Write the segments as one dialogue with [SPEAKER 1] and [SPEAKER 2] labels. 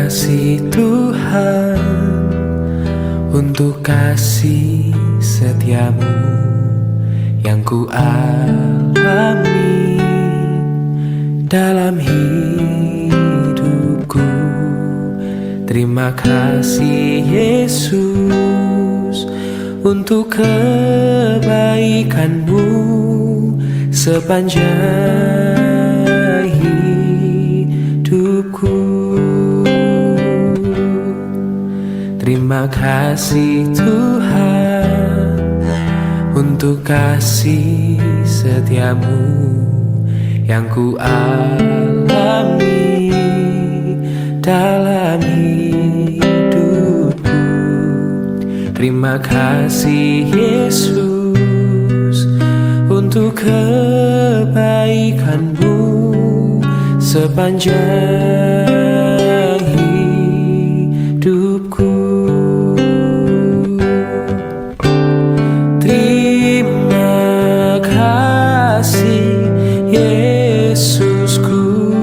[SPEAKER 1] kasih Tuhan untuk kasih setiamu yang ku alami dalam hidupku. Terima kasih Yesus untuk kebaikanmu sepanjang hidupku. Terima kasih Tuhan untuk kasih setiamu yang ku alami dalam hidupku. Terima kasih Yesus untuk kebaikanmu sepanjang hidupku. Terima kasih Yesusku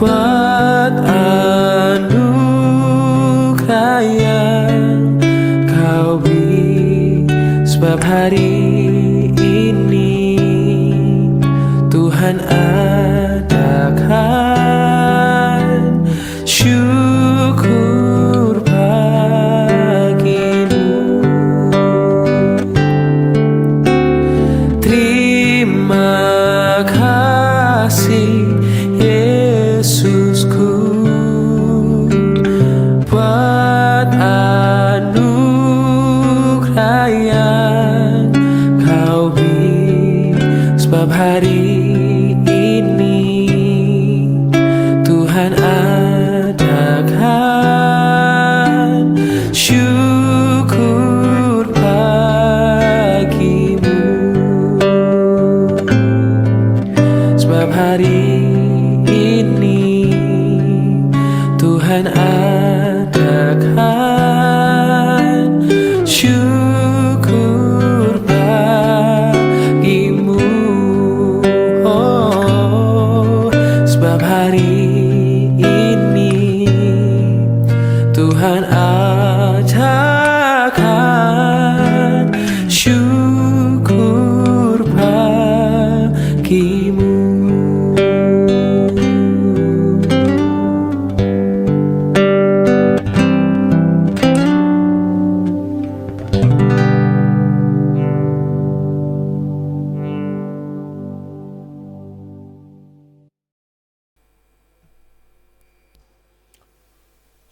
[SPEAKER 1] buat anugerah yang kau beri, sebab hari ini Tuhan adakan syukur bagimu. Terima kasih Yesusku buat anugerah yang kau beri, sebab hari ini Tuhan adakan syukur bagimu. Sebab hari ini Tuhan adakan syukur bagimu. Oh, sebab hari ini Tuhan adakan syukur bagimu.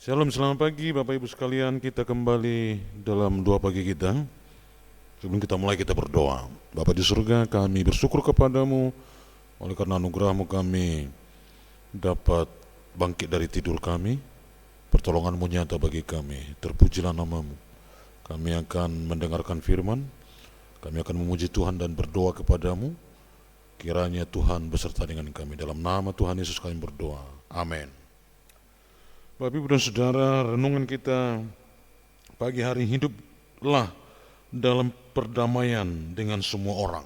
[SPEAKER 2] Shalom, selamat pagi Bapak Ibu sekalian. Kita kembali dalam doa pagi kita. Sebelum kita mulai, kita berdoa. Bapa di surga, kami bersyukur kepadamu oleh karena anugerah-Mu kami dapat bangkit dari tidur kami. Pertolongan-Mu nyata bagi kami. Terpujilah nama-Mu. Kami akan mendengarkan firman, kami akan memuji Tuhan dan berdoa kepadamu. Kiranya Tuhan beserta dengan kami. Dalam nama Tuhan Yesus kami berdoa. Amin. Bapak Ibu dan Saudara, renungan kita pagi hari, hiduplah dalam perdamaian dengan semua orang.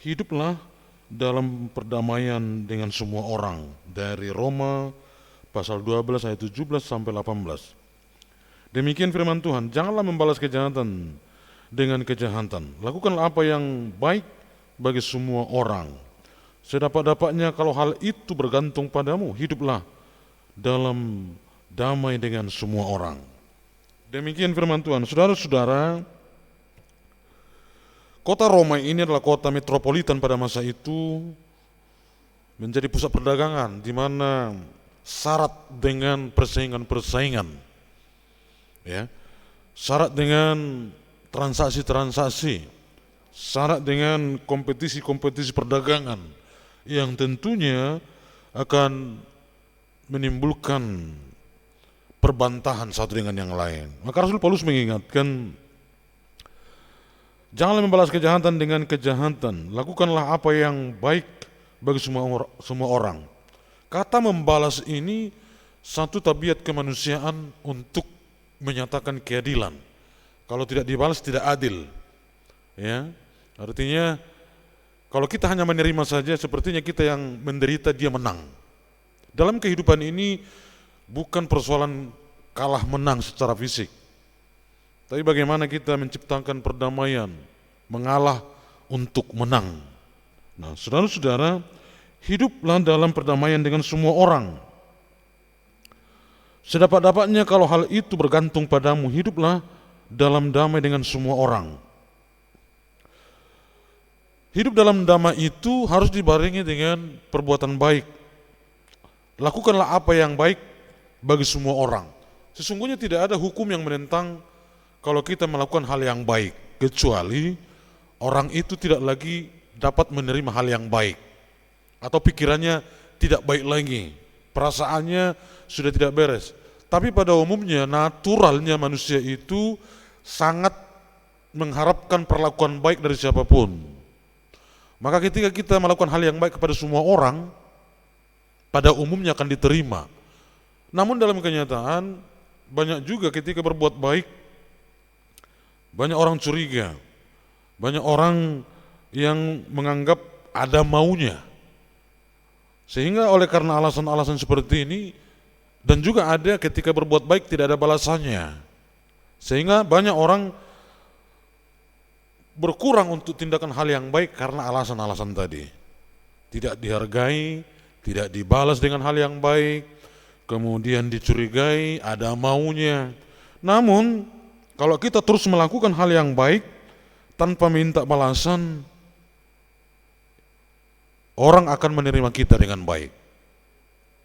[SPEAKER 2] Hiduplah dalam perdamaian dengan semua orang. Dari Roma pasal 12 ayat 17 sampai 18. Demikian firman Tuhan, janganlah membalas kejahatan dengan kejahatan. Lakukanlah apa yang baik bagi semua orang. Sedapat-dapatnya kalau hal itu bergantung padamu, hiduplah dalam damai dengan semua orang. Demikian firman Tuhan. Saudara-saudara, kota Roma ini adalah kota metropolitan pada masa itu, menjadi pusat perdagangan di mana syarat dengan persaingan-persaingan, ya, syarat dengan transaksi-transaksi, syarat dengan kompetisi-kompetisi perdagangan yang tentunya akan menimbulkan perbantahan satu dengan yang lain. Maka Rasul Paulus mengingatkan, janganlah membalas kejahatan dengan kejahatan, lakukanlah apa yang baik bagi semua orang. Kata membalas ini satu tabiat kemanusiaan untuk menyatakan keadilan. Kalau tidak dibalas tidak adil. Ya, artinya kalau kita hanya menerima saja, sepertinya kita yang menderita, dia menang. Dalam kehidupan ini bukan persoalan kalah menang secara fisik, tapi bagaimana kita menciptakan perdamaian, mengalah untuk menang. Nah, saudara-saudara, hiduplah dalam perdamaian dengan semua orang. Sedapat-dapatnya kalau hal itu bergantung padamu, hiduplah dalam damai dengan semua orang. Hidup dalam damai itu harus dibarengi dengan perbuatan baik. Lakukanlah apa yang baik bagi semua orang. Sesungguhnya tidak ada hukum yang menentang kalau kita melakukan hal yang baik, kecuali orang itu tidak lagi dapat menerima hal yang baik, atau pikirannya tidak baik lagi, perasaannya sudah tidak beres. Tapi pada umumnya, naturalnya manusia itu sangat mengharapkan perlakuan baik dari siapapun. Maka ketika kita melakukan hal yang baik kepada semua orang, pada umumnya akan diterima. Namun dalam kenyataan, banyak juga ketika berbuat baik, banyak orang curiga, banyak orang yang menganggap ada maunya. Sehingga oleh karena alasan-alasan seperti ini, dan juga ada ketika berbuat baik tidak ada balasannya. Sehingga banyak orang berkurang untuk tindakan hal yang baik karena alasan-alasan tadi. Tidak dihargai, tidak dibalas dengan hal yang baik, kemudian dicurigai, ada maunya. Namun, kalau kita terus melakukan hal yang baik tanpa minta balasan, orang akan menerima kita dengan baik.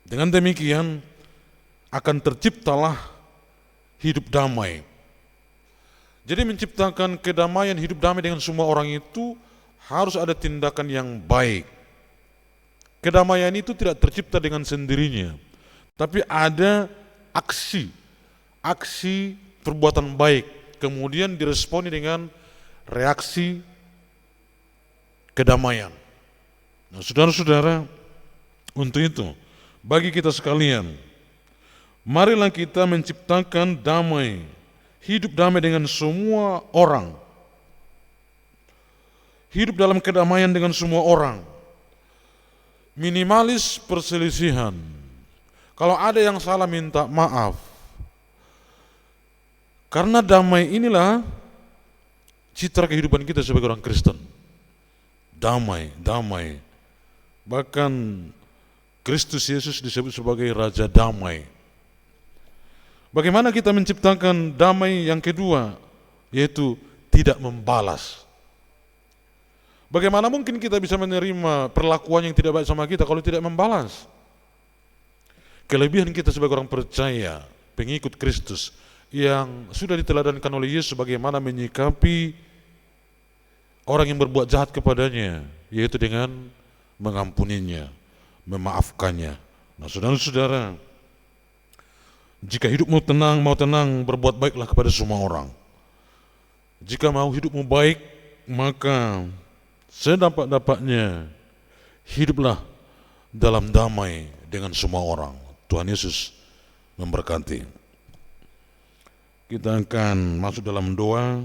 [SPEAKER 2] Dengan demikian, akan terciptalah hidup damai. Jadi menciptakan kedamaian, hidup damai dengan semua orang itu harus ada tindakan yang baik. Kedamaian itu tidak tercipta dengan sendirinya, tapi ada aksi perbuatan baik, kemudian diresponi dengan reaksi kedamaian. Nah, saudara-saudara, untuk itu, bagi kita sekalian, marilah kita menciptakan damai, hidup damai dengan semua orang, hidup dalam kedamaian dengan semua orang, minimalis perselisihan. Kalau ada yang salah, minta maaf. Karena damai inilah citra kehidupan kita sebagai orang Kristen. Damai, damai. Bahkan Kristus Yesus disebut sebagai Raja Damai. Bagaimana kita menciptakan damai yang kedua, yaitu tidak membalas. Bagaimana mungkin kita bisa menerima perlakuan yang tidak baik sama kita kalau tidak membalas? Kelebihan kita sebagai orang percaya, pengikut Kristus, yang sudah diteladankan oleh Yesus bagaimana menyikapi orang yang berbuat jahat kepadanya, yaitu dengan mengampuninya, memaafkannya. Nah, saudara-saudara, jika hidupmu mau tenang, berbuat baiklah kepada semua orang. Jika mau hidupmu baik, maka sedapat-dapatnya hiduplah dalam damai dengan semua orang. Tuhan Yesus memberkati. Kita akan masuk dalam doa.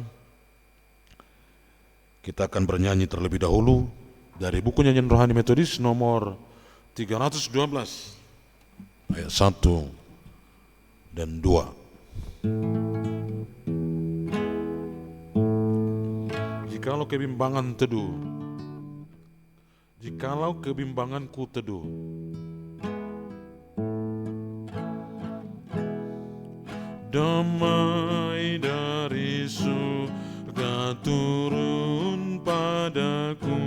[SPEAKER 2] Kita akan bernyanyi terlebih dahulu dari buku nyanyian rohani Metodis nomor 312 ayat 1 dan 2. Jikalau kebimbanganku teduh, damai dari surga turun padaku,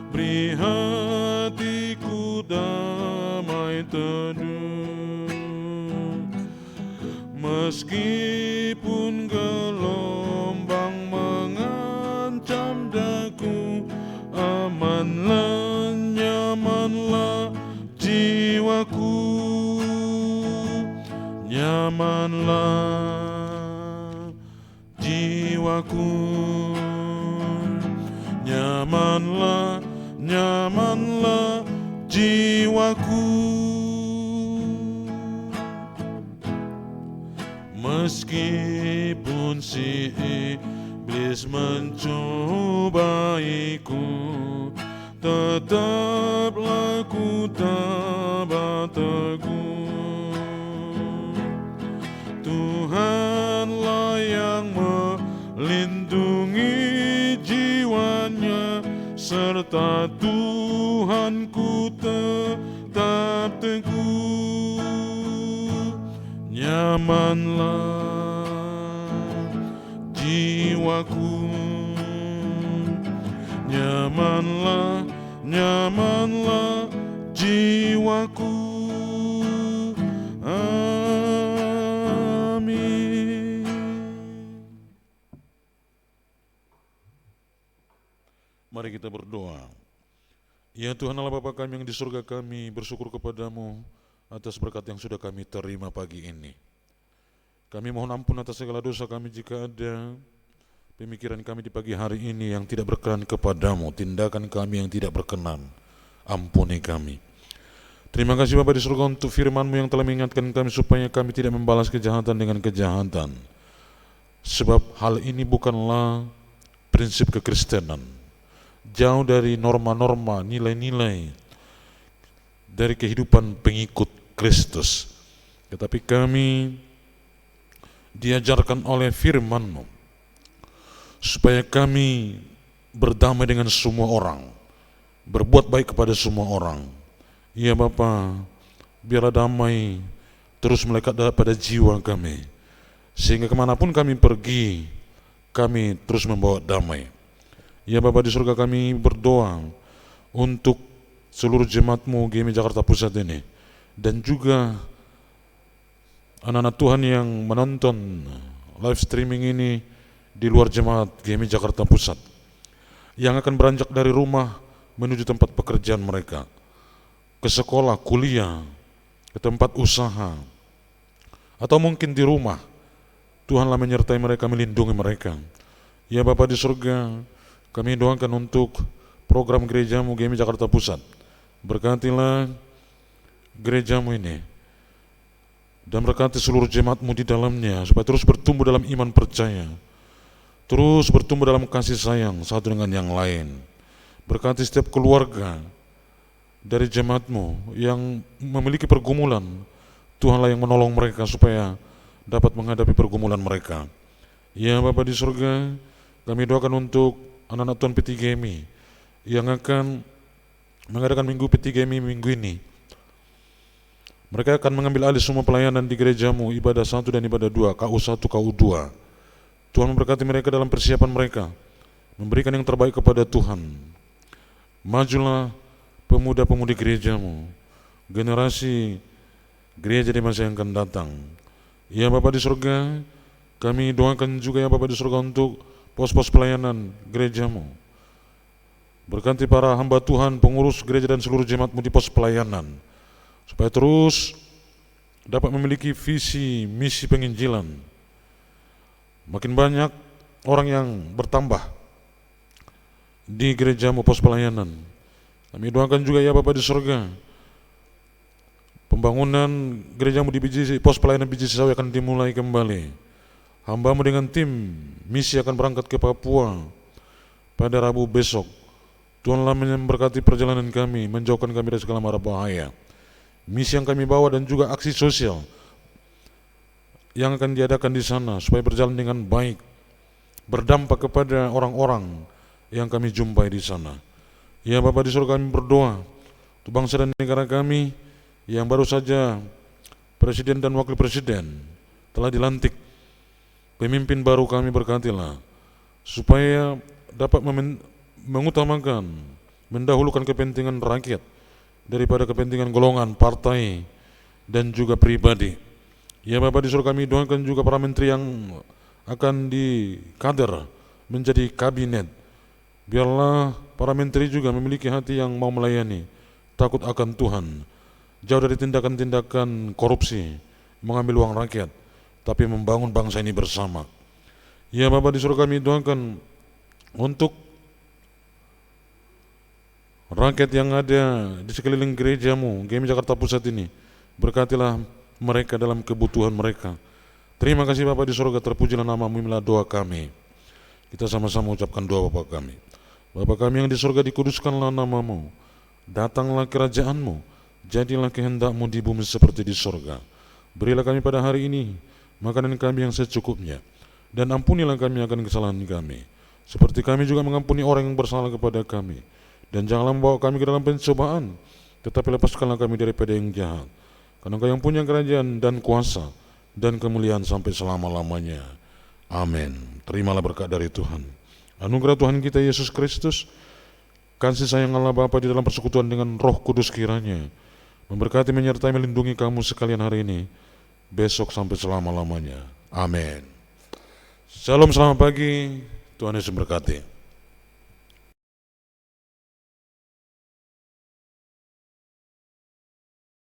[SPEAKER 2] beri hatiku damai teduh. Meskipun gelombang mengancam daku, amanlah, nyamanlah jiwaku, nyamanlah jiwaku, nyamanlah, nyamanlah jiwaku. Meskipun si iblis mencobaiku, tetaplah ku tabah serta Tuhanku tetap teguh. Nyamanlah jiwaku, nyamanlah, nyamanlah jiwaku. Amin. Mari kita berdoa. Ya Tuhan Allah Bapa kami yang di surga, kami bersyukur kepadamu atas berkat yang sudah kami terima pagi ini. Kami mohon ampun atas segala dosa kami jika ada pemikiran kami di pagi hari ini yang tidak berkenan kepadamu, tindakan kami yang tidak berkenan, ampuni kami. Terima kasih Bapa di surga untuk firman-Mu yang telah mengingatkan kami supaya kami tidak membalas kejahatan dengan kejahatan. Sebab hal ini bukanlah prinsip kekristenan, jauh dari norma-norma, nilai-nilai dari kehidupan pengikut Kristus. Tetapi kami diajarkan oleh firman-Mu supaya kami berdamai dengan semua orang, berbuat baik kepada semua orang. Ya Bapa, biarlah damai terus melekat pada jiwa kami, sehingga kemanapun kami pergi, kami terus membawa damai. Ya Bapa di surga, kami berdoa untuk seluruh jemaat-Mu GMI Jakarta Pusat ini, dan juga anak-anak Tuhan yang menonton live streaming ini di luar jemaat GMI Jakarta Pusat, yang akan beranjak dari rumah menuju tempat pekerjaan mereka, ke sekolah, kuliah, ke tempat usaha, atau mungkin di rumah. Tuhanlah menyertai mereka, melindungi mereka. Ya Bapa di surga, kami doakan untuk program gereja-Mu GMI Jakarta Pusat. Berkatilah gereja-Mu ini dan berkati seluruh jemaat-Mu di dalamnya, supaya terus bertumbuh dalam iman percaya, terus bertumbuh dalam kasih sayang satu dengan yang lain. Berkati setiap keluarga dari jemaat-Mu yang memiliki pergumulan, Tuhanlah yang menolong mereka supaya dapat menghadapi pergumulan mereka. Ya Bapa di surga, kami doakan untuk anak-anak Tuhan P3GMI yang akan mengadakan minggu P3GMI minggu ini. Mereka akan mengambil alih semua pelayanan di gereja-Mu, ibadah 1 dan ibadah 2, KU1, KU2. Tuhan memberkati mereka dalam persiapan mereka, memberikan yang terbaik kepada Tuhan. Majulah pemuda-pemudi gereja-Mu, generasi gereja di masa yang akan datang. Ya Bapa di surga, kami doakan juga ya Bapa di surga untuk pos-pos pelayanan gereja-Mu. Berkati para hamba Tuhan, pengurus gereja dan seluruh jemaat-Mu di pos pelayanan, supaya terus dapat memiliki visi misi penginjilan. Makin banyak orang yang bertambah di gereja-Mu pos pelayanan. Kami doakan juga ya Bapa di surga, pembangunan gereja-Mu di pos pelayanan Biji Sawi akan dimulai kembali. Hamba-Mu dengan tim misi akan berangkat ke Papua pada Rabu besok. Tuhanlah memberkati perjalanan kami, menjauhkan kami dari segala mara bahaya. Misi yang kami bawa dan juga aksi sosial yang akan diadakan di sana supaya berjalan dengan baik, berdampak kepada orang-orang yang kami jumpai di sana. Ya Bapa di surga, kami berdoa untuk bangsa dan negara kami yang baru saja presiden dan wakil presiden telah dilantik. Pemimpin baru kami berkatilah supaya dapat mengutamakan, mendahulukan kepentingan rakyat daripada kepentingan golongan, partai, dan juga pribadi. Ya Bapa di surga, kami doakan juga para menteri yang akan dikader menjadi kabinet. Biarlah para menteri juga memiliki hati yang mau melayani, takut akan Tuhan, jauh dari tindakan-tindakan korupsi, mengambil uang rakyat, tapi membangun bangsa ini bersama. Ya Bapa di surga, kami doakan untuk rakyat yang ada di sekeliling gereja-Mu GMI Jakarta Pusat ini. Berkatilah mereka dalam kebutuhan mereka. Terima kasih Bapa di surga, terpujilah nama-Mu, inilah doa kami. Kita sama-sama ucapkan doa Bapa kami. Bapa kami yang di surga, dikuduskanlah nama-Mu, datanglah kerajaan-Mu, jadilah kehendak-Mu di bumi seperti di surga. Berilah kami pada hari ini makanan kami yang secukupnya, dan ampunilah kami akan kesalahan kami, seperti kami juga mengampuni orang yang bersalah kepada kami. Dan janganlah membawa kami ke dalam pencobaan, tetapi lepaskanlah kami daripada yang jahat. Karena Engkau yang punya kerajaan dan kuasa dan kemuliaan sampai selama-lamanya. Amin. Terimalah berkat dari Tuhan. Anugerah Tuhan kita Yesus Kristus, kasih sayang Allah Bapa di dalam persekutuan dengan Roh Kudus kiranya memberkati, menyertai, melindungi kamu sekalian hari ini, besok sampai selama-lamanya. Amin. Shalom, selamat pagi. Tuhan Yesus memberkati.